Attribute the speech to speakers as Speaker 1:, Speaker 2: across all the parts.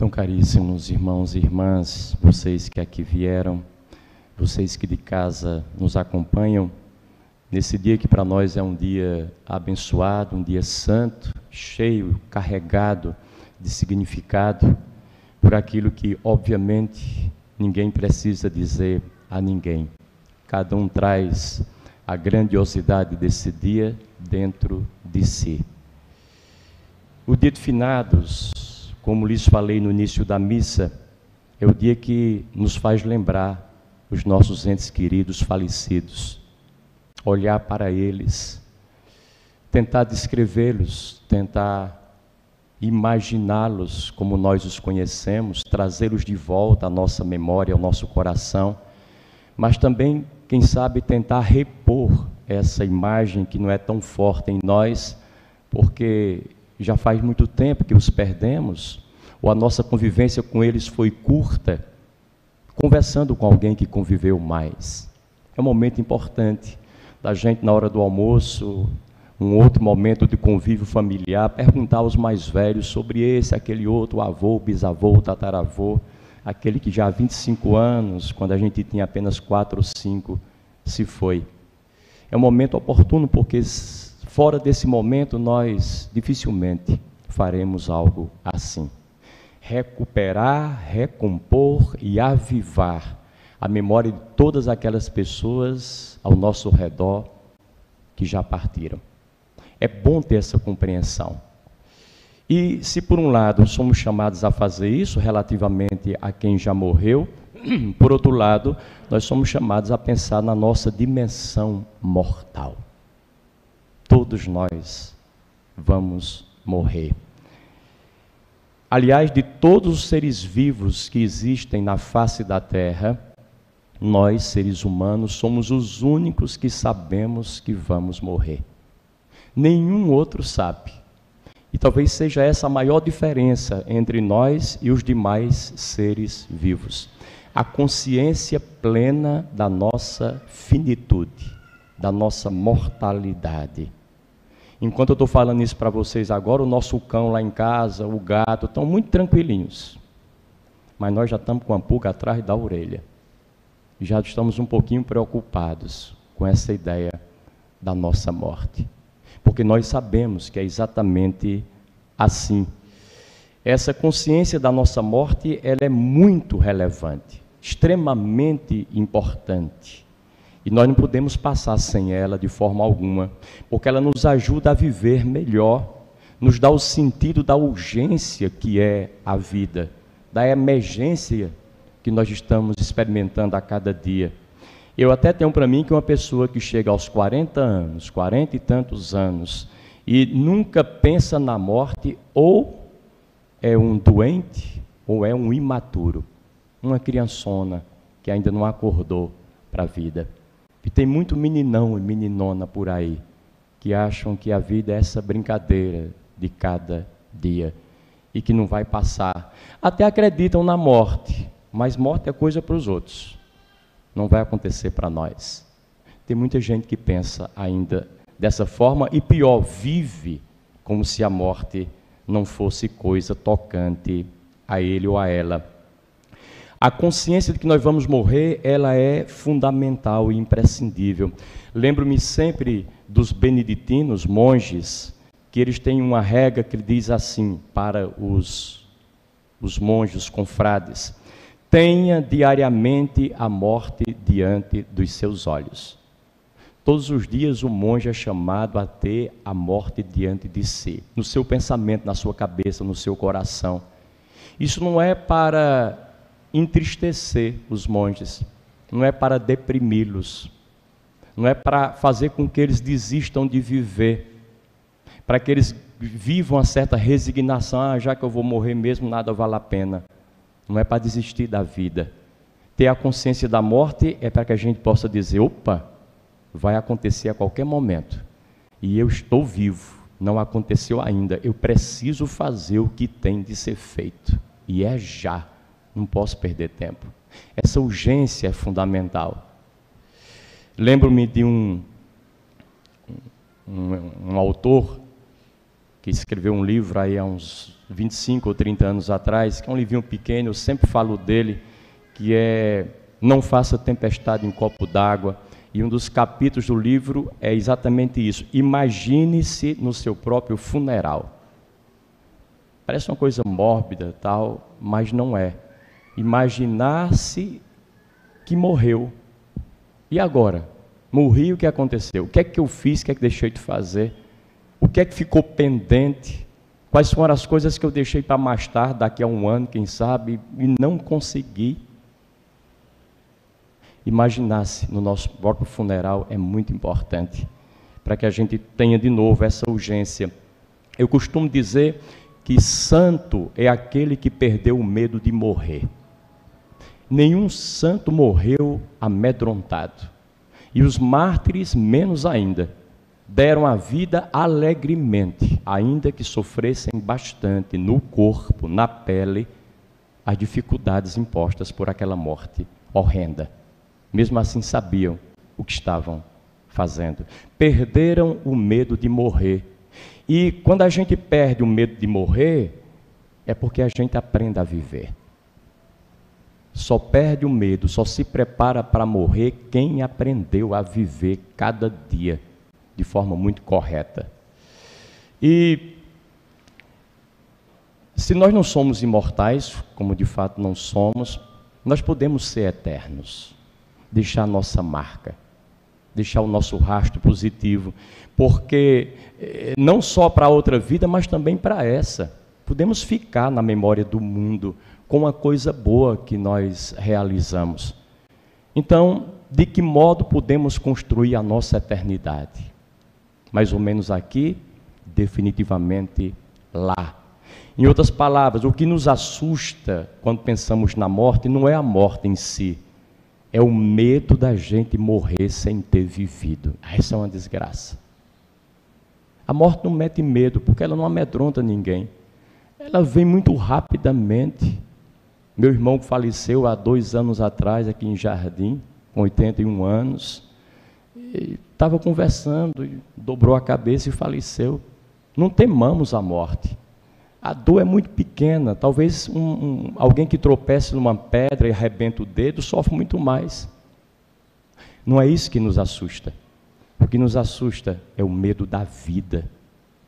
Speaker 1: Então, caríssimos irmãos e irmãs, vocês que aqui vieram, vocês que de casa nos acompanham, nesse dia que para nós é um dia abençoado, um dia santo, cheio, carregado de significado, por aquilo que, obviamente, ninguém precisa dizer a ninguém. Cada um traz a grandiosidade desse dia dentro de si. O dia de finados, como lhes falei no início da missa, é o dia que nos faz lembrar os nossos entes queridos falecidos, olhar para eles, tentar descrevê-los, tentar imaginá-los como nós os conhecemos, trazê-los de volta à nossa memória, ao nosso coração, mas também, quem sabe, tentar repor essa imagem que não é tão forte em nós, porque já faz muito tempo que os perdemos, ou a nossa convivência com eles foi curta, conversando com alguém que conviveu mais. É um momento importante da gente, na hora do almoço, um outro momento de convívio familiar, perguntar aos mais velhos sobre esse, aquele outro, avô, bisavô, tataravô, aquele que já há 25 anos, quando a gente tinha apenas 4 ou 5, se foi. É um momento oportuno porque fora desse momento nós dificilmente faremos algo assim. Recuperar, recompor e avivar a memória de todas aquelas pessoas ao nosso redor que já partiram. É bom ter essa compreensão. E se por um lado somos chamados a fazer isso relativamente a quem já morreu, por outro lado, nós somos chamados a pensar na nossa dimensão mortal. Todos nós vamos morrer. Aliás, de todos os seres vivos que existem na face da Terra, nós, seres humanos, somos os únicos que sabemos que vamos morrer. Nenhum outro sabe. E talvez seja essa a maior diferença entre nós e os demais seres vivos. A consciência plena da nossa finitude, da nossa mortalidade. Enquanto eu estou falando isso para vocês agora, o nosso cão lá em casa, o gato, estão muito tranquilinhos. Mas nós já estamos com a pulga atrás da orelha. Já estamos um pouquinho preocupados com essa ideia da nossa morte. Porque nós sabemos que é exatamente assim. Essa consciência da nossa morte, ela é muito relevante, extremamente importante. E nós não podemos passar sem ela de forma alguma, porque ela nos ajuda a viver melhor, nos dá o sentido da urgência que é a vida, da emergência que nós estamos experimentando a cada dia. Eu até tenho para mim que uma pessoa que chega aos 40 anos, 40 e tantos anos, e nunca pensa na morte, ou é um doente, ou é um imaturo, uma criançona que ainda não acordou para a vida. E tem muito meninão e meninona por aí, que acham que a vida é essa brincadeira de cada dia, e que não vai passar. Até acreditam na morte, mas morte é coisa para os outros. Não vai acontecer para nós. Tem muita gente que pensa ainda dessa forma e pior, vive como se a morte não fosse coisa tocante a ele ou a ela. A consciência de que nós vamos morrer, ela é fundamental e imprescindível. Lembro-me sempre dos beneditinos, monges, que eles têm uma regra que diz assim para os monges, os confrades: tenha diariamente a morte diante dos seus olhos. Todos os dias o monge é chamado a ter a morte diante de si, no seu pensamento, na sua cabeça, no seu coração. Isso não é para entristecer os monges, não é para deprimi-los, não é para fazer com que eles desistam de viver, para que eles vivam uma certa resignação, já que eu vou morrer mesmo, nada vale a pena. Não é para desistir da vida. Ter a consciência da morte é para que a gente possa dizer, opa, vai acontecer a qualquer momento. E eu estou vivo, não aconteceu ainda. Eu preciso fazer o que tem de ser feito. E é já, não posso perder tempo. Essa urgência é fundamental. Lembro-me de um autor que escreveu um livro aí há uns 25 ou 30 anos atrás, que é um livrinho pequeno, eu sempre falo dele, que é Não Faça Tempestade em Copo d'Água, e um dos capítulos do livro é exatamente isso: imagine-se no seu próprio funeral. Parece uma coisa mórbida, tal, mas não é. Imaginar-se que morreu. E agora? Morri, o que aconteceu? O que é que eu fiz, o que é que deixei de fazer? O que é que ficou pendente? Quais foram as coisas que eu deixei para mais tarde, daqui a um ano, quem sabe, e não consegui? Imaginar-se no nosso próprio funeral é muito importante, para que a gente tenha de novo essa urgência. Eu costumo dizer que santo é aquele que perdeu o medo de morrer. Nenhum santo morreu amedrontado. E os mártires menos ainda. Deram a vida alegremente, ainda que sofressem bastante no corpo, na pele, as dificuldades impostas por aquela morte horrenda. Mesmo assim sabiam o que estavam fazendo. Perderam o medo de morrer. E quando a gente perde o medo de morrer, é porque a gente aprende a viver. Só perde o medo, só se prepara para morrer quem aprendeu a viver cada dia de forma muito correta. E se nós não somos imortais, como de fato não somos, nós podemos ser eternos, deixar nossa marca, deixar o nosso rastro positivo, porque não só para a outra vida, mas também para essa. Podemos ficar na memória do mundo com a coisa boa que nós realizamos. Então, de que modo podemos construir a nossa eternidade? Mais ou menos aqui, definitivamente lá. Em outras palavras, o que nos assusta quando pensamos na morte não é a morte em si, é o medo da gente morrer sem ter vivido. Essa é uma desgraça. A morte não mete medo, porque ela não amedronta ninguém. Ela vem muito rapidamente. Meu irmão faleceu há 2 anos atrás, aqui em Jardim, com 81 anos. Estava conversando, dobrou a cabeça e faleceu. Não temamos a morte. A dor é muito pequena. Talvez alguém que tropece numa pedra e arrebenta o dedo sofre muito mais. Não é isso que nos assusta. O que nos assusta é o medo da vida.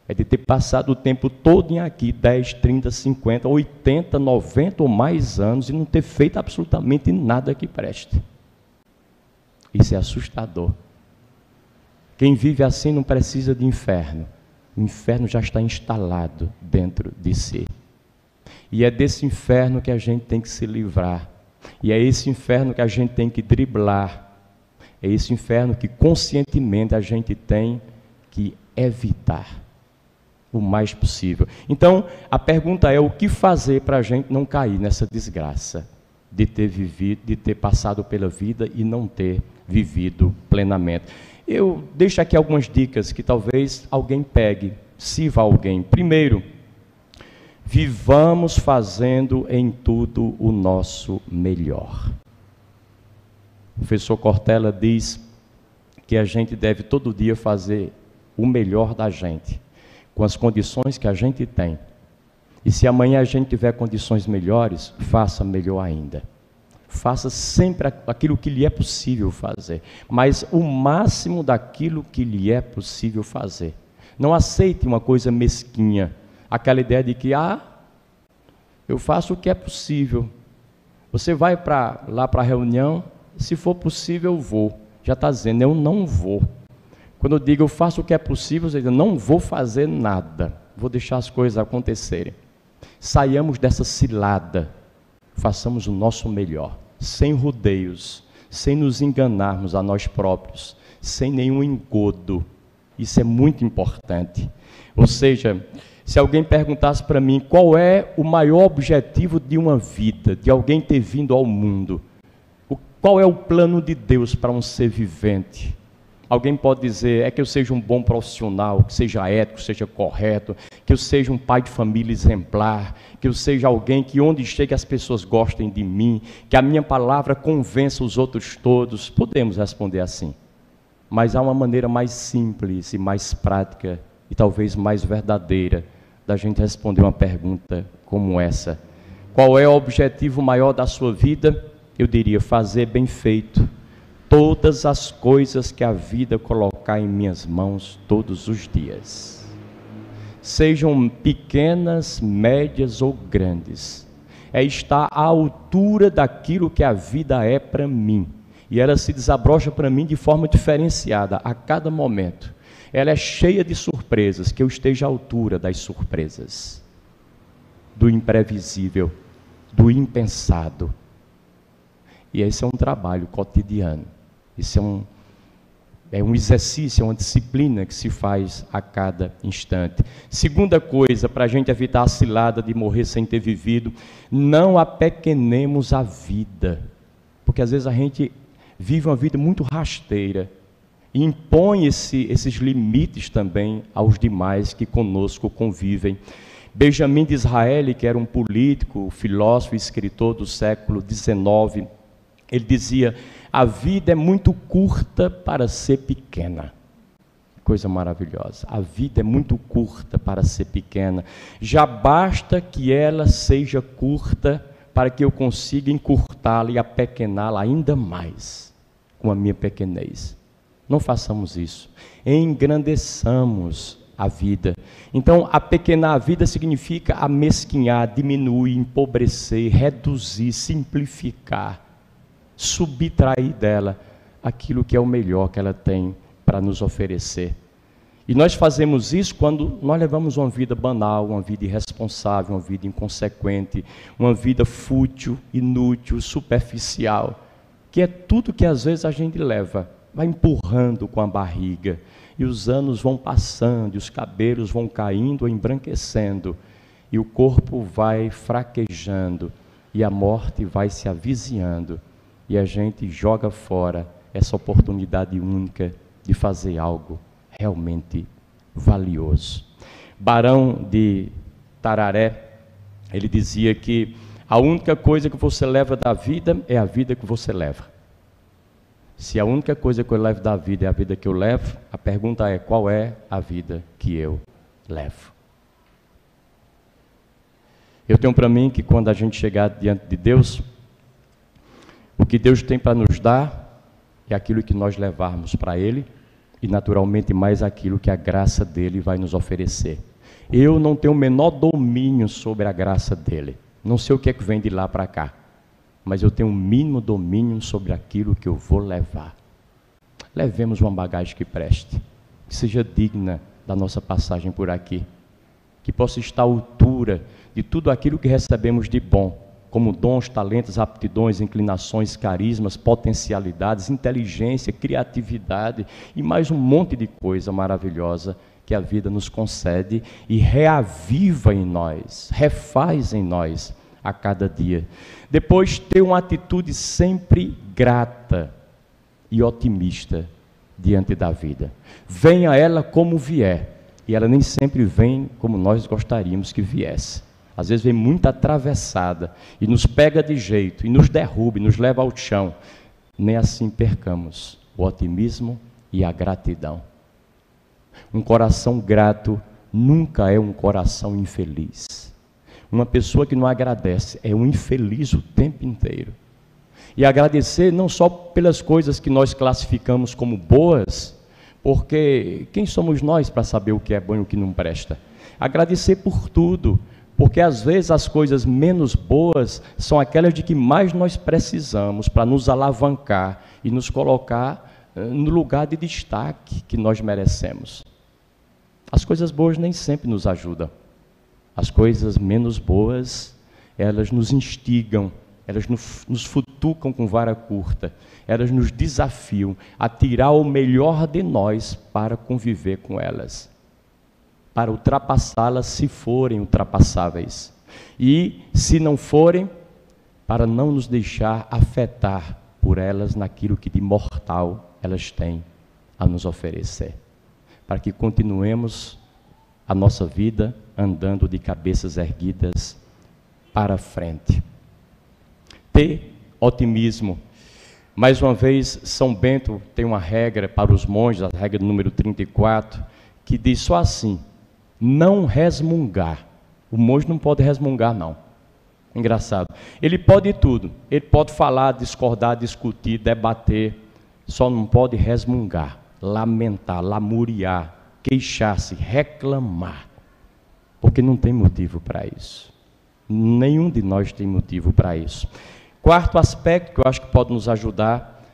Speaker 1: É de ter passado o tempo todo aqui, 10, 30, 50, 80, 90 ou mais anos e não ter feito absolutamente nada que preste. Isso é assustador. Quem vive assim não precisa de inferno. O inferno já está instalado dentro de si. E é desse inferno que a gente tem que se livrar. E é esse inferno que a gente tem que driblar. É esse inferno que conscientemente a gente tem que evitar o mais possível. Então, a pergunta é: o que fazer para a gente não cair nessa desgraça de ter vivido, de ter passado pela vida e não ter vivido plenamente? Eu deixo aqui algumas dicas que talvez alguém pegue, sirva a alguém. Primeiro, vivamos fazendo em tudo o nosso melhor. O professor Cortella diz que a gente deve todo dia fazer o melhor da gente, com as condições que a gente tem. E se amanhã a gente tiver condições melhores, faça melhor ainda. Faça sempre aquilo que lhe é possível fazer, mas o máximo daquilo que lhe é possível fazer. Não aceite uma coisa mesquinha, aquela ideia de que, eu faço o que é possível. Você vai lá para a reunião, se for possível eu vou. Já está dizendo, eu não vou. Quando eu digo eu faço o que é possível, eu não vou fazer nada, vou deixar as coisas acontecerem. Saiamos dessa cilada, façamos o nosso melhor, sem rodeios, sem nos enganarmos a nós próprios, sem nenhum engodo. Isso é muito importante. Ou seja, se alguém perguntasse para mim qual é o maior objetivo de uma vida, de alguém ter vindo ao mundo, qual é o plano de Deus para um ser vivente? Alguém pode dizer, é que eu seja um bom profissional, que seja ético, seja correto, que eu seja um pai de família exemplar, que eu seja alguém que onde chegue as pessoas gostem de mim, que a minha palavra convença os outros todos. Podemos responder assim. Mas há uma maneira mais simples e mais prática e talvez mais verdadeira da gente responder uma pergunta como essa. Qual é o objetivo maior da sua vida? Eu diria, fazer bem feito todas as coisas que a vida colocar em minhas mãos todos os dias. Sejam pequenas, médias ou grandes. É estar à altura daquilo que a vida é para mim. E ela se desabrocha para mim de forma diferenciada a cada momento. Ela é cheia de surpresas, que eu esteja à altura das surpresas, do imprevisível, do impensado. E esse é um trabalho cotidiano. Isso é um exercício, é uma disciplina que se faz a cada instante. Segunda coisa, para a gente evitar a cilada de morrer sem ter vivido, não apequenemos a vida. Porque às vezes a gente vive uma vida muito rasteira e impõe esses limites também aos demais que conosco convivem. Benjamin Disraeli, que era um político, filósofo e escritor do século XIX, ele dizia: a vida é muito curta para ser pequena. Coisa maravilhosa. A vida é muito curta para ser pequena. Já basta que ela seja curta para que eu consiga encurtá-la e apequená-la ainda mais com a minha pequenez. Não façamos isso. Engrandeçamos a vida. Então, apequenar a vida significa amesquinhar, diminuir, empobrecer, reduzir, simplificar, subtrair dela aquilo que é o melhor que ela tem para nos oferecer. E nós fazemos isso quando nós levamos uma vida banal, uma vida irresponsável, uma vida inconsequente, uma vida fútil, inútil, superficial, que é tudo que às vezes a gente leva, vai empurrando com a barriga, e os anos vão passando, e os cabelos vão caindo, embranquecendo, e o corpo vai fraquejando, e a morte vai se avizinhando, e a gente joga fora essa oportunidade única de fazer algo realmente valioso. Barão de Tararé, ele dizia que a única coisa que você leva da vida é a vida que você leva. Se a única coisa que eu levo da vida é a vida que eu levo, a pergunta é: qual é a vida que eu levo? Eu tenho para mim que quando a gente chegar diante de Deus, o que Deus tem para nos dar é aquilo que nós levarmos para Ele, e naturalmente mais aquilo que a graça dele vai nos oferecer. Eu não tenho o menor domínio sobre a graça dele. Não sei o que é que vem de lá para cá, mas eu tenho o mínimo domínio sobre aquilo que eu vou levar. Levemos uma bagagem que preste, que seja digna da nossa passagem por aqui, que possa estar à altura de tudo aquilo que recebemos de bom, como dons, talentos, aptidões, inclinações, carismas, potencialidades, inteligência, criatividade e mais um monte de coisa maravilhosa que a vida nos concede e reaviva em nós, refaz em nós a cada dia. Depois, ter uma atitude sempre grata e otimista diante da vida. Venha ela como vier, e ela nem sempre vem como nós gostaríamos que viesse. Às vezes vem muito atravessada e nos pega de jeito, e nos derruba, e nos leva ao chão. Nem assim percamos o otimismo e a gratidão. Um coração grato nunca é um coração infeliz. Uma pessoa que não agradece é um infeliz o tempo inteiro. E agradecer não só pelas coisas que nós classificamos como boas, porque quem somos nós para saber o que é bom e o que não presta? Agradecer por tudo, porque às vezes as coisas menos boas são aquelas de que mais nós precisamos para nos alavancar e nos colocar no lugar de destaque que nós merecemos. As coisas boas nem sempre nos ajudam. As coisas menos boas, elas nos instigam, elas nos futucam com vara curta, elas nos desafiam a tirar o melhor de nós para conviver com elas, para ultrapassá-las se forem ultrapassáveis, e se não forem, para não nos deixar afetar por elas naquilo que de mortal elas têm a nos oferecer, para que continuemos a nossa vida andando de cabeças erguidas para frente. Ter otimismo. Mais uma vez, São Bento tem uma regra para os monges, a regra número 34, que diz só assim: não resmungar. O monge não pode resmungar, não. Engraçado. Ele pode tudo. Ele pode falar, discordar, discutir, debater. Só não pode resmungar, lamentar, lamuriar, queixar-se, reclamar. Porque não tem motivo para isso. Nenhum de nós tem motivo para isso. Quarto aspecto que eu acho que pode nos ajudar: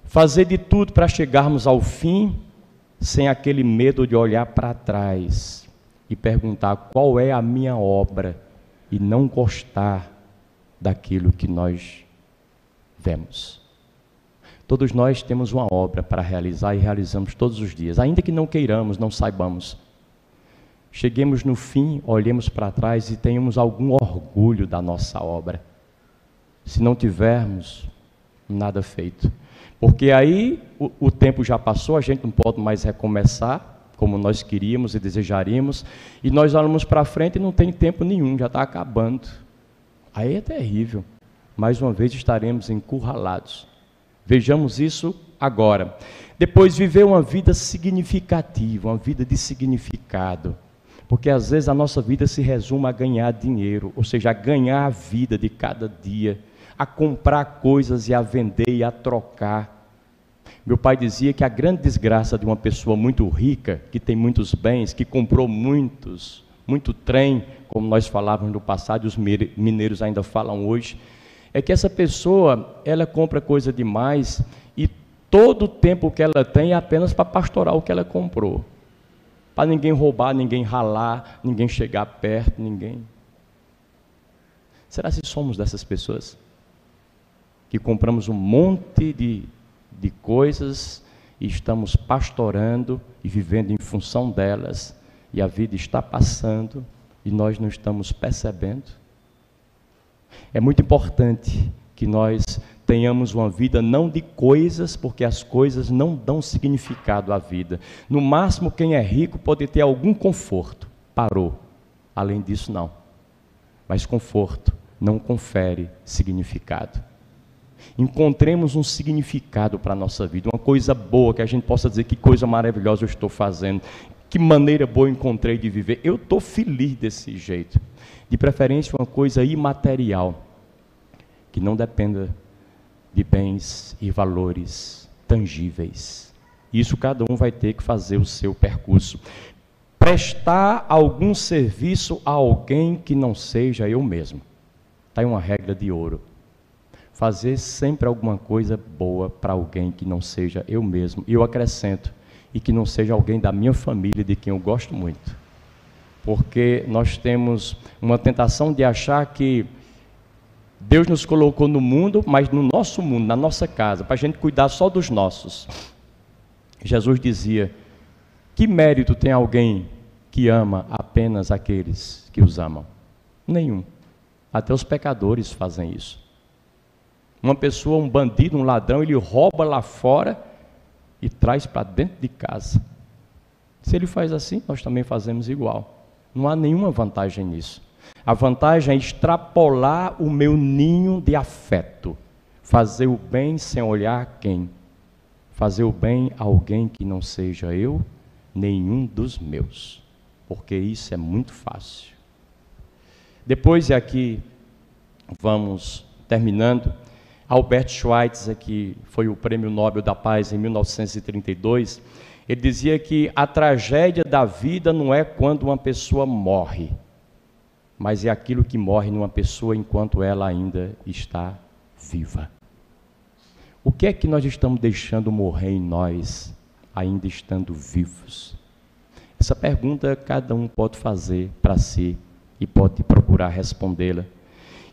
Speaker 1: fazer de tudo para chegarmos ao fim sem aquele medo de olhar para trás e perguntar qual é a minha obra e não gostar daquilo que nós vemos. Todos nós temos uma obra para realizar e realizamos todos os dias, ainda que não queiramos, não saibamos. Cheguemos no fim, olhemos para trás e tenhamos algum orgulho da nossa obra. Se não tivermos, nada feito. Porque aí o tempo já passou, a gente não pode mais recomeçar como nós queríamos e desejaríamos, e nós olhamos para frente e não tem tempo nenhum, já está acabando. Aí é terrível. Mais uma vez estaremos encurralados. Vejamos isso agora. Depois, viver uma vida significativa, uma vida de significado. Porque às vezes a nossa vida se resume a ganhar dinheiro, ou seja, a ganhar a vida de cada dia, a comprar coisas e a vender e a trocar. Meu pai dizia que a grande desgraça de uma pessoa muito rica, que tem muitos bens, que comprou muito trem, como nós falávamos no passado, e os mineiros ainda falam hoje, é que essa pessoa, ela compra coisa demais e todo o tempo que ela tem é apenas para pastorar o que ela comprou. Para ninguém roubar, ninguém ralar, ninguém chegar perto, ninguém. Será que somos dessas pessoas? Que compramos um monte de coisas e estamos pastorando e vivendo em função delas, e a vida está passando e nós não estamos percebendo? É muito importante que nós tenhamos uma vida não de coisas, porque as coisas não dão significado à vida. No máximo, quem é rico pode ter algum conforto. Parou. Além disso, não. Mas conforto não confere significado. Encontremos um significado para a nossa vida, uma coisa boa, que a gente possa dizer: que coisa maravilhosa eu estou fazendo, que maneira boa eu encontrei de viver, eu estou feliz desse jeito. De preferência uma coisa imaterial, que não dependa de bens e valores tangíveis. Isso cada um vai ter que fazer o seu percurso. Prestar algum serviço a alguém que não seja eu mesmo. Está aí uma regra de ouro. Fazer sempre alguma coisa boa para alguém que não seja eu mesmo. E eu acrescento, e que não seja alguém da minha família, de quem eu gosto muito. Porque nós temos uma tentação de achar que Deus nos colocou no mundo, mas no nosso mundo, na nossa casa, para a gente cuidar só dos nossos. Jesus dizia: que mérito tem alguém que ama apenas aqueles que os amam? Nenhum. Até os pecadores fazem isso. Uma pessoa, um bandido, um ladrão, ele rouba lá fora e traz para dentro de casa. Se ele faz assim, nós também fazemos igual. Não há nenhuma vantagem nisso. A vantagem é extrapolar o meu ninho de afeto. Fazer o bem sem olhar a quem. Fazer o bem a alguém que não seja eu, nenhum dos meus. Porque isso é muito fácil. Depois, e aqui vamos terminando, Albert Schweitzer, que foi o Prêmio Nobel da Paz em 1932, ele dizia que a tragédia da vida não é quando uma pessoa morre, mas é aquilo que morre numa pessoa enquanto ela ainda está viva. O que é que nós estamos deixando morrer em nós, ainda estando vivos? Essa pergunta cada um pode fazer para si e pode procurar respondê-la.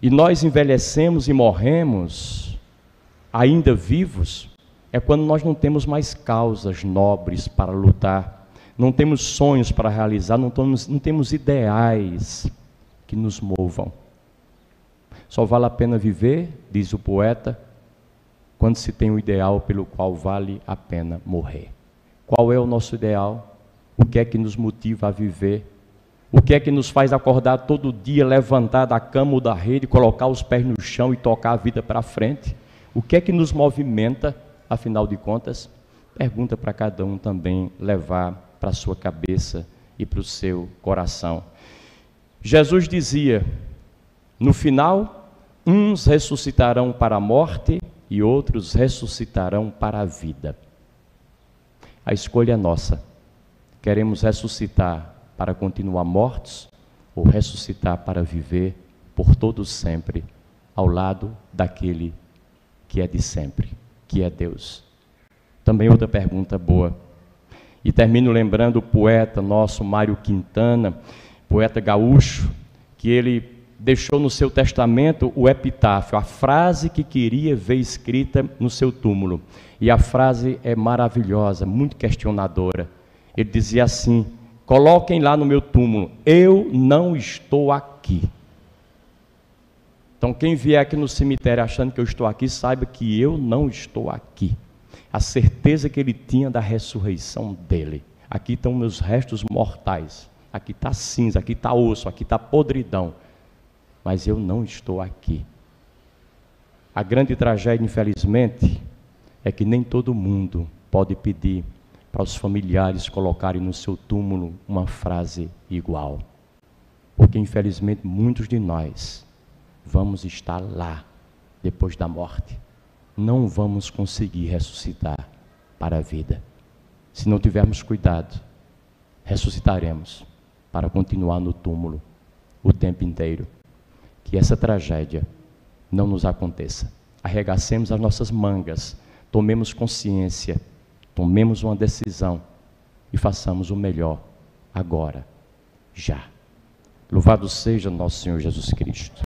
Speaker 1: E nós envelhecemos e morremos, ainda vivos, é quando nós não temos mais causas nobres para lutar, não temos sonhos para realizar, não temos ideais que nos movam. Só vale a pena viver, diz o poeta, quando se tem um ideal pelo qual vale a pena morrer. Qual é o nosso ideal? O que é que nos motiva a viver? O que é que nos faz acordar todo dia, levantar da cama ou da rede, colocar os pés no chão e tocar a vida para frente? O que é que nos movimenta, afinal de contas? Pergunta para cada um também levar para a sua cabeça e para o seu coração. Jesus dizia, no final, uns ressuscitarão para a morte e outros ressuscitarão para a vida. A escolha é nossa. Queremos ressuscitar para continuar mortos ou ressuscitar para viver por todo sempre ao lado daquele que é de sempre, que é Deus. Também outra pergunta boa. E termino lembrando o poeta nosso, Mário Quintana, poeta gaúcho, que ele deixou no seu testamento o epitáfio, a frase que queria ver escrita no seu túmulo. E a frase é maravilhosa, muito questionadora. Ele dizia assim, coloquem lá no meu túmulo, eu não estou aqui. Então quem vier aqui no cemitério achando que eu estou aqui, saiba que eu não estou aqui. A certeza que ele tinha da ressurreição dele. Aqui estão meus restos mortais. Aqui está cinza, aqui está osso, aqui está podridão. Mas eu não estou aqui. A grande tragédia, infelizmente, é que nem todo mundo pode pedir para os familiares colocarem no seu túmulo uma frase igual. Porque, infelizmente, muitos de nós vamos estar lá, depois da morte. Não vamos conseguir ressuscitar para a vida. Se não tivermos cuidado, ressuscitaremos para continuar no túmulo o tempo inteiro. Que essa tragédia não nos aconteça. Arregacemos as nossas mangas, tomemos consciência, tomemos uma decisão e façamos o melhor agora, já. Louvado seja nosso Senhor Jesus Cristo.